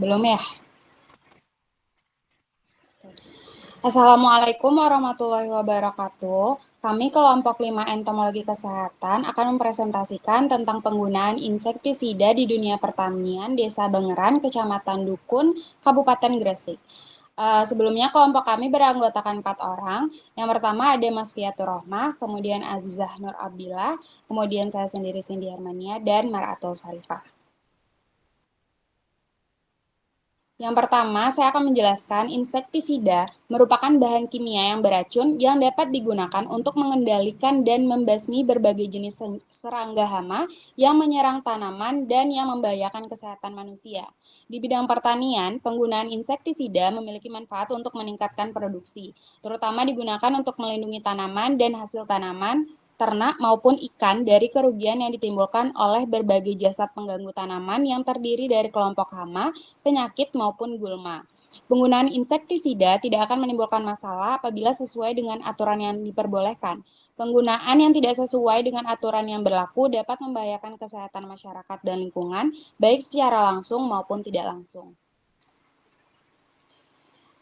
Belum ya? Assalamualaikum warahmatullahi wabarakatuh. Kami kelompok 5 entomologi kesehatan akan mempresentasikan tentang penggunaan insektisida di dunia pertanian Desa Bangeran, Kecamatan Dukun, Kabupaten Gresik. Sebelumnya kelompok kami beranggotakan 4 orang. Yang pertama ada Mas Fiatur Rohmah, kemudian Azizah Nur Abdillah, kemudian saya sendiri Cindy Hermania, dan Maratul Sarifah. Yang pertama, saya akan menjelaskan insektisida merupakan bahan kimia yang beracun yang dapat digunakan untuk mengendalikan dan membasmi berbagai jenis serangga hama yang menyerang tanaman dan yang membahayakan kesehatan manusia. Di bidang pertanian, penggunaan insektisida memiliki manfaat untuk meningkatkan produksi, terutama digunakan untuk melindungi tanaman dan hasil tanaman, ternak maupun ikan dari kerugian yang ditimbulkan oleh berbagai jasad pengganggu tanaman yang terdiri dari kelompok hama, penyakit maupun gulma. Penggunaan insektisida tidak akan menimbulkan masalah apabila sesuai dengan aturan yang diperbolehkan. Penggunaan yang tidak sesuai dengan aturan yang berlaku dapat membahayakan kesehatan masyarakat dan lingkungan, baik secara langsung maupun tidak langsung.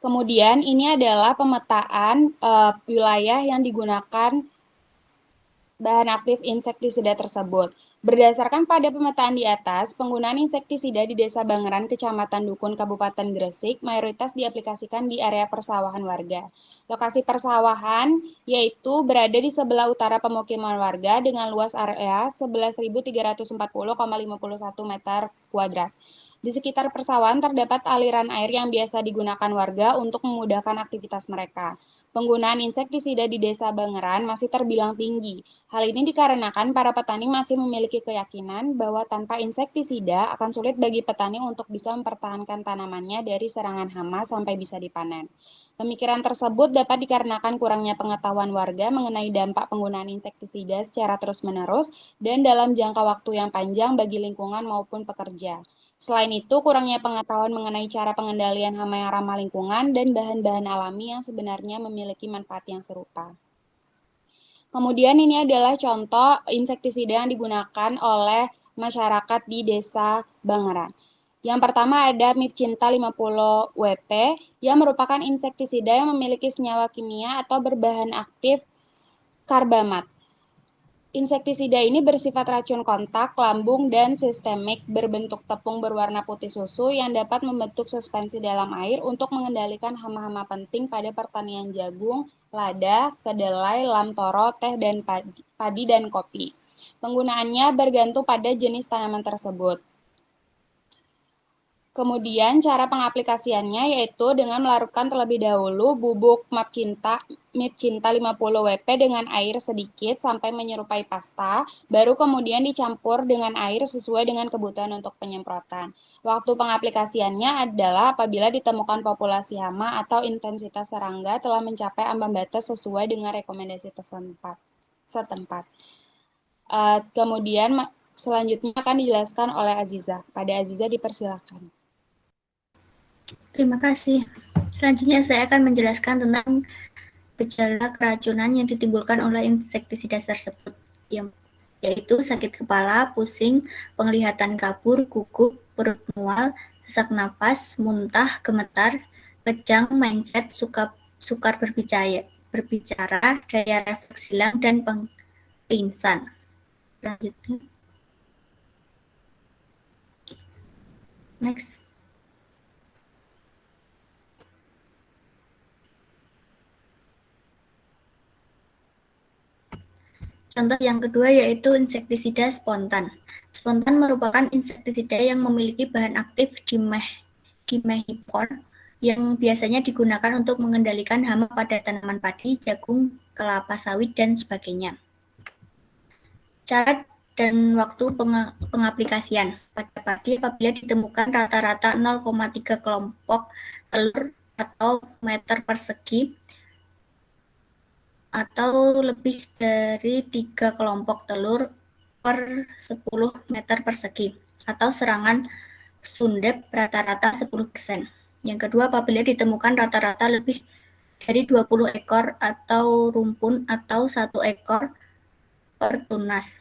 Kemudian ini adalah pemetaan wilayah yang digunakan bahan aktif insektisida tersebut. Berdasarkan pada pemetaan di atas, penggunaan insektisida di Desa Bangeran, Kecamatan Dukun, Kabupaten Gresik, mayoritas diaplikasikan di area persawahan warga. Lokasi persawahan yaitu berada di sebelah utara pemukiman warga dengan luas area 11.340,51 meter kuadrat. Di sekitar persawahan terdapat aliran air yang biasa digunakan warga untuk memudahkan aktivitas mereka. Penggunaan insektisida di Desa Bangeran masih terbilang tinggi. Hal ini dikarenakan para petani masih memiliki keyakinan bahwa tanpa insektisida akan sulit bagi petani untuk bisa mempertahankan tanamannya dari serangan hama sampai bisa dipanen. Pemikiran tersebut dapat dikarenakan kurangnya pengetahuan warga mengenai dampak penggunaan insektisida secara terus-menerus dan dalam jangka waktu yang panjang bagi lingkungan maupun pekerja. Selain itu, kurangnya pengetahuan mengenai cara pengendalian hama yang ramah lingkungan dan bahan-bahan alami yang sebenarnya memiliki manfaat yang serupa. Kemudian ini adalah contoh insektisida yang digunakan oleh masyarakat di Desa Bangeran. Yang pertama ada Mipcinta 50 WP yang merupakan insektisida yang memiliki senyawa kimia atau berbahan aktif karbamat. Insektisida ini bersifat racun kontak, lambung, dan sistemik berbentuk tepung berwarna putih susu yang dapat membentuk suspensi dalam air untuk mengendalikan hama-hama penting pada pertanian jagung, lada, kedelai, lam toro, teh, dan padi dan kopi. Penggunaannya bergantung pada jenis tanaman tersebut. Kemudian cara pengaplikasiannya yaitu dengan melarutkan terlebih dahulu bubuk Mipcinta 50 WP dengan air sedikit sampai menyerupai pasta, baru kemudian dicampur dengan air sesuai dengan kebutuhan untuk penyemprotan. Waktu pengaplikasiannya adalah apabila ditemukan populasi hama atau intensitas serangga telah mencapai ambang batas sesuai dengan rekomendasi setempat. Kemudian selanjutnya akan dijelaskan oleh Aziza. Pada Aziza dipersilakan. Terima kasih. Selanjutnya saya akan menjelaskan tentang gejala keracunan yang ditimbulkan oleh insektisida tersebut, yaitu sakit kepala, pusing, penglihatan kabur, gugup, perut mual, sesak napas, muntah, gemetar, kejang, mencet, sukar berbicara, daya refleks hilang, dan pingsan. Selanjutnya. Next. Contoh yang kedua yaitu insektisida spontan. Spontan merupakan insektisida yang memiliki bahan aktif dimethylhipor yang biasanya digunakan untuk mengendalikan hama pada tanaman padi, jagung, kelapa sawit, dan sebagainya. Cara dan waktu pengaplikasian pada padi apabila ditemukan rata-rata 0,3 kelompok telur atau meter persegi atau lebih dari 3 kelompok telur per 10 meter persegi atau serangan sundep rata-rata 10%. Yang kedua, apabila ditemukan rata-rata lebih dari 20 ekor atau rumpun atau 1 ekor per tunas.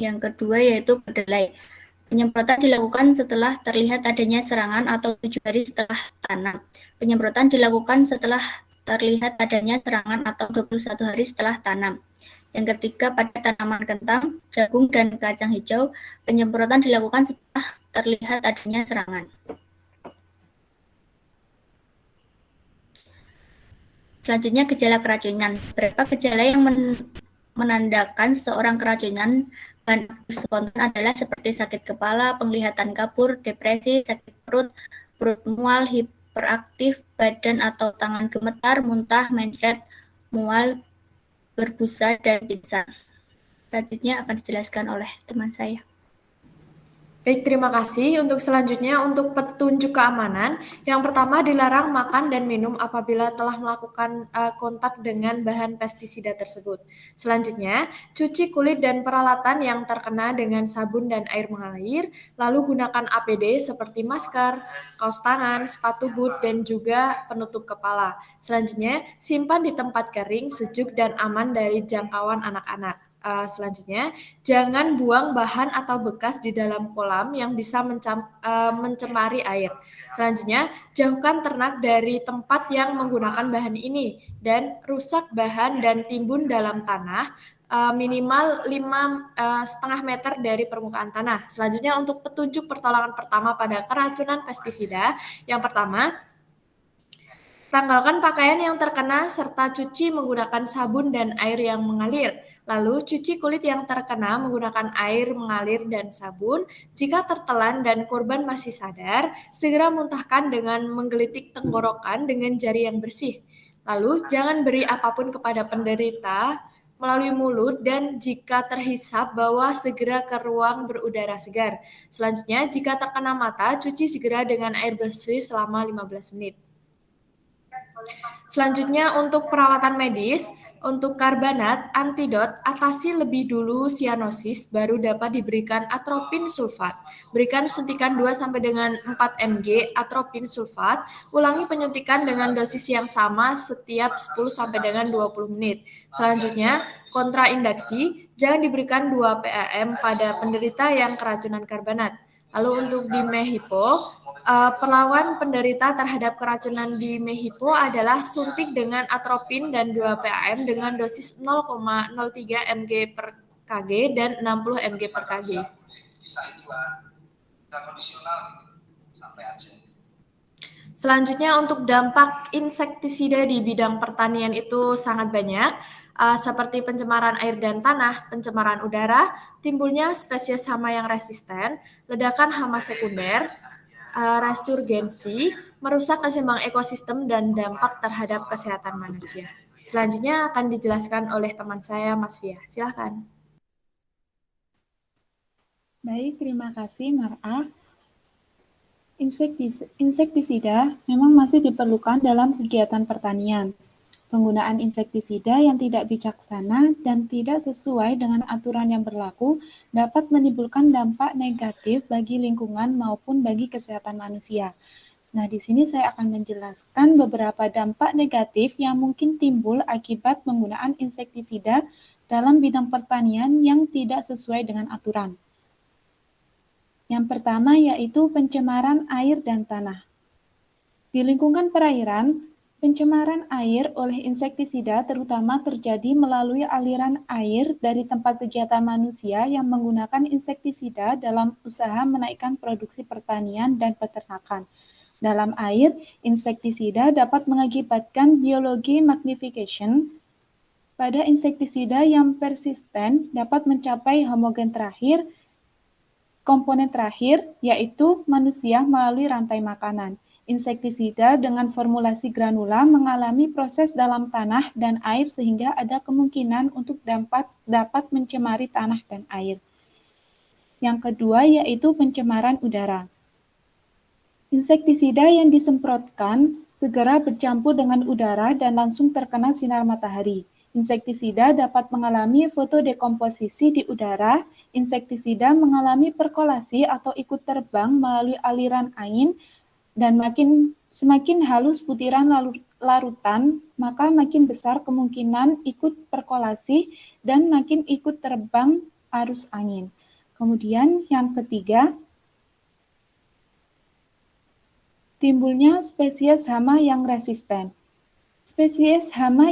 Yang kedua yaitu kedelai. Penyemprotan dilakukan setelah terlihat adanya serangan atau 7 hari setelah tanam. Penyemprotan dilakukan setelah terlihat adanya serangan atau 21 hari setelah tanam. Yang ketiga, pada tanaman kentang, jagung, dan kacang hijau, penyemprotan dilakukan setelah terlihat adanya serangan. Selanjutnya, gejala keracunan. Beberapa gejala yang menandakan seseorang keracunan bahan aktif spontan adalah seperti sakit kepala, penglihatan kabur, depresi, sakit perut, perut mual, hiperaktif, badan atau tangan gemetar, muntah, mencret, mual, berbusa, dan pingsan. Selanjutnya akan dijelaskan oleh teman saya. Baik, terima kasih. Untuk selanjutnya, untuk petunjuk keamanan, yang pertama dilarang makan dan minum apabila telah melakukan kontak dengan bahan pestisida tersebut. Selanjutnya, cuci kulit dan peralatan yang terkena dengan sabun dan air mengalir, lalu gunakan APD seperti masker, kaos tangan, sepatu boot, dan juga penutup kepala. Selanjutnya, simpan di tempat kering, sejuk, dan aman dari jangkauan anak-anak. Selanjutnya, jangan buang bahan atau bekas di dalam kolam yang bisa mencemari air. Selanjutnya, jauhkan ternak dari tempat yang menggunakan bahan ini dan rusak bahan dan timbun dalam tanah minimal 5,5 meter dari permukaan tanah. Selanjutnya, untuk petunjuk pertolongan pertama pada keracunan pestisida, yang pertama, tanggalkan pakaian yang terkena serta cuci menggunakan sabun dan air yang mengalir. Lalu, cuci kulit yang terkena menggunakan air mengalir dan sabun. Jika tertelan dan korban masih sadar, segera muntahkan dengan menggelitik tenggorokan dengan jari yang bersih. Lalu, jangan beri apapun kepada penderita melalui mulut dan jika terhisap, bawa segera ke ruang berudara segar. Selanjutnya, jika terkena mata, cuci segera dengan air bersih selama 15 menit. Selanjutnya untuk perawatan medis, untuk karbonat, antidot, atasi lebih dulu sianosis, baru dapat diberikan atropin sulfat. Berikan suntikan 2 sampai dengan 4 mg atropin sulfat. Ulangi penyuntikan dengan dosis yang sama setiap 10 sampai dengan 20 menit. Selanjutnya, kontraindikasi, jangan diberikan 2 PAM pada penderita yang keracunan karbonat. Lalu untuk di Mehipo, perlawan penderita terhadap keracunan di Mehipo adalah suntik dengan atropin dan 2 PAM dengan dosis 0,03 mg per kg dan 60 mg per kg. Selanjutnya untuk dampak insektisida di bidang pertanian itu sangat banyak, seperti pencemaran air dan tanah, pencemaran udara, timbulnya spesies hama yang resisten, ledakan hama sekunder, resurgensi, merusak keseimbangan ekosistem dan dampak terhadap kesehatan manusia. Selanjutnya akan dijelaskan oleh teman saya, Mas Fia. Silakan. Baik, terima kasih, Mar'ah. Insektisida memang masih diperlukan dalam kegiatan pertanian. Penggunaan insektisida yang tidak bijaksana dan tidak sesuai dengan aturan yang berlaku dapat menimbulkan dampak negatif bagi lingkungan maupun bagi kesehatan manusia. Nah, di sini saya akan menjelaskan beberapa dampak negatif yang mungkin timbul akibat penggunaan insektisida dalam bidang pertanian yang tidak sesuai dengan aturan. Yang pertama yaitu pencemaran air dan tanah. Di lingkungan perairan, pencemaran air oleh insektisida terutama terjadi melalui aliran air dari tempat kegiatan manusia yang menggunakan insektisida dalam usaha menaikkan produksi pertanian dan peternakan. Dalam air, insektisida dapat mengakibatkan biologi magnification. Pada insektisida yang persisten dapat mencapai homogen terakhir, komponen terakhir, yaitu manusia melalui rantai makanan. Insektisida dengan formulasi granula mengalami proses dalam tanah dan air sehingga ada kemungkinan untuk dapat mencemari tanah dan air. Yang kedua yaitu pencemaran udara. Insektisida yang disemprotkan segera bercampur dengan udara dan langsung terkena sinar matahari. Insektisida dapat mengalami fotodekomposisi di udara. Insektisida mengalami perkolasi atau ikut terbang melalui aliran angin dan semakin halus butiran larutan, maka makin besar kemungkinan ikut perkolasi dan makin ikut terbang arus angin. Kemudian yang ketiga, timbulnya spesies hama yang resisten. Spesies hama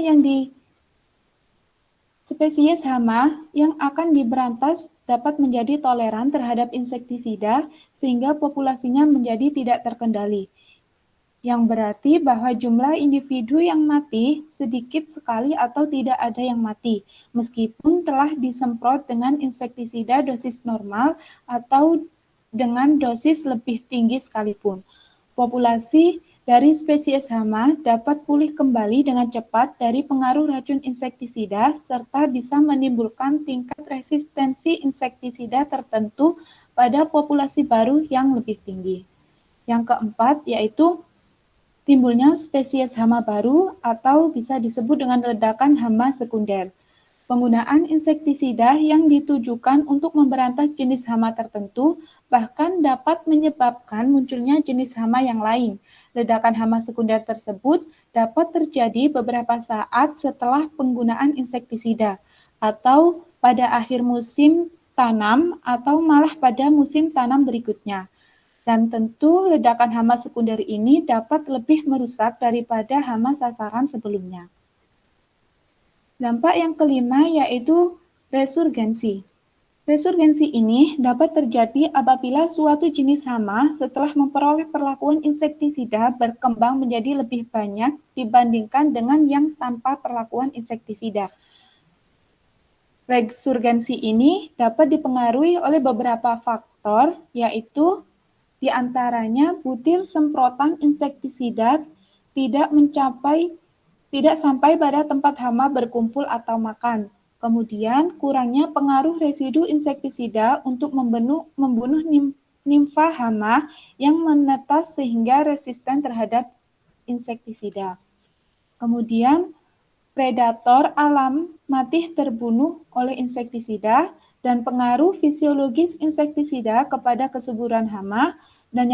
yang akan diberantas dapat menjadi toleran terhadap insektisida sehingga populasinya menjadi tidak terkendali. Yang berarti bahwa jumlah individu yang mati sedikit sekali atau tidak ada yang mati, meskipun telah disemprot dengan insektisida dosis normal atau dengan dosis lebih tinggi sekalipun. Populasi dari spesies hama dapat pulih kembali dengan cepat dari pengaruh racun insektisida serta bisa menimbulkan tingkat resistensi insektisida tertentu pada populasi baru yang lebih tinggi. Yang keempat yaitu timbulnya spesies hama baru atau bisa disebut dengan ledakan hama sekunder. Penggunaan insektisida yang ditujukan untuk memberantas jenis hama tertentu bahkan dapat menyebabkan munculnya jenis hama yang lain. Ledakan hama sekunder tersebut dapat terjadi beberapa saat setelah penggunaan insektisida atau pada akhir musim tanam atau malah pada musim tanam berikutnya. Dan tentu ledakan hama sekunder ini dapat lebih merusak daripada hama sasaran sebelumnya. Dampak yang kelima yaitu resurgensi. Resurgensi ini dapat terjadi apabila suatu jenis hama setelah memperoleh perlakuan insektisida berkembang menjadi lebih banyak dibandingkan dengan yang tanpa perlakuan insektisida. Resurgensi ini dapat dipengaruhi oleh beberapa faktor, yaitu di antaranya butir semprotan insektisida tidak sampai pada tempat hama berkumpul atau makan. Kemudian, kurangnya pengaruh residu insektisida untuk membunuh nimfa hama yang menetas sehingga resisten terhadap insektisida. Kemudian, predator alam mati terbunuh oleh insektisida dan pengaruh fisiologis insektisida kepada kesuburan hama, dan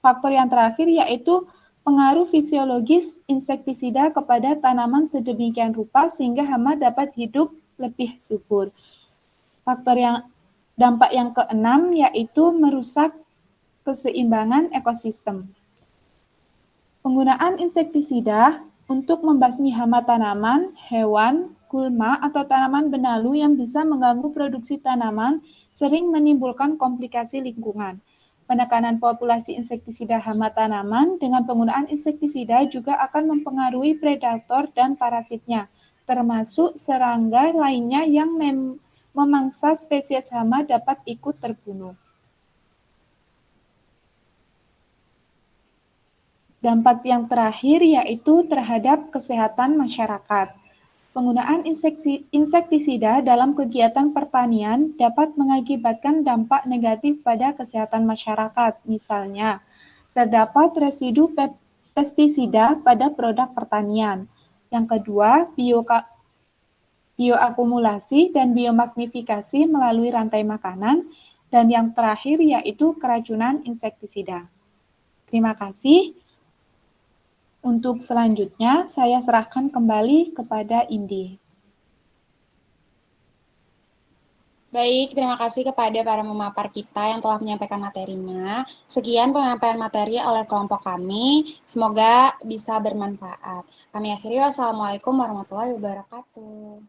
faktor yang terakhir yaitu pengaruh fisiologis insektisida kepada tanaman sedemikian rupa sehingga hama dapat hidup lebih subur. Dampak yang keenam yaitu merusak keseimbangan ekosistem. Penggunaan insektisida untuk membasmi hama tanaman, hewan, gulma, atau tanaman benalu yang bisa mengganggu produksi tanaman sering menimbulkan komplikasi lingkungan. Penekanan populasi insektisida hama tanaman dengan penggunaan insektisida juga akan mempengaruhi predator dan parasitnya, termasuk serangga lainnya yang memangsa spesies hama dapat ikut terbunuh. Dampak yang terakhir yaitu terhadap kesehatan masyarakat. Penggunaan insektisida dalam kegiatan pertanian dapat mengakibatkan dampak negatif pada kesehatan masyarakat. Misalnya, terdapat residu pestisida pada produk pertanian. Yang kedua, bioakumulasi dan biomagnifikasi melalui rantai makanan. Dan yang terakhir yaitu keracunan insektisida. Terima kasih. Untuk selanjutnya, saya serahkan kembali kepada Indi. Baik, terima kasih kepada para memapar kita yang telah menyampaikan materinya. Sekian penyampaian materi oleh kelompok kami. Semoga bisa bermanfaat. Kami akhiri, wassalamualaikum warahmatullahi wabarakatuh.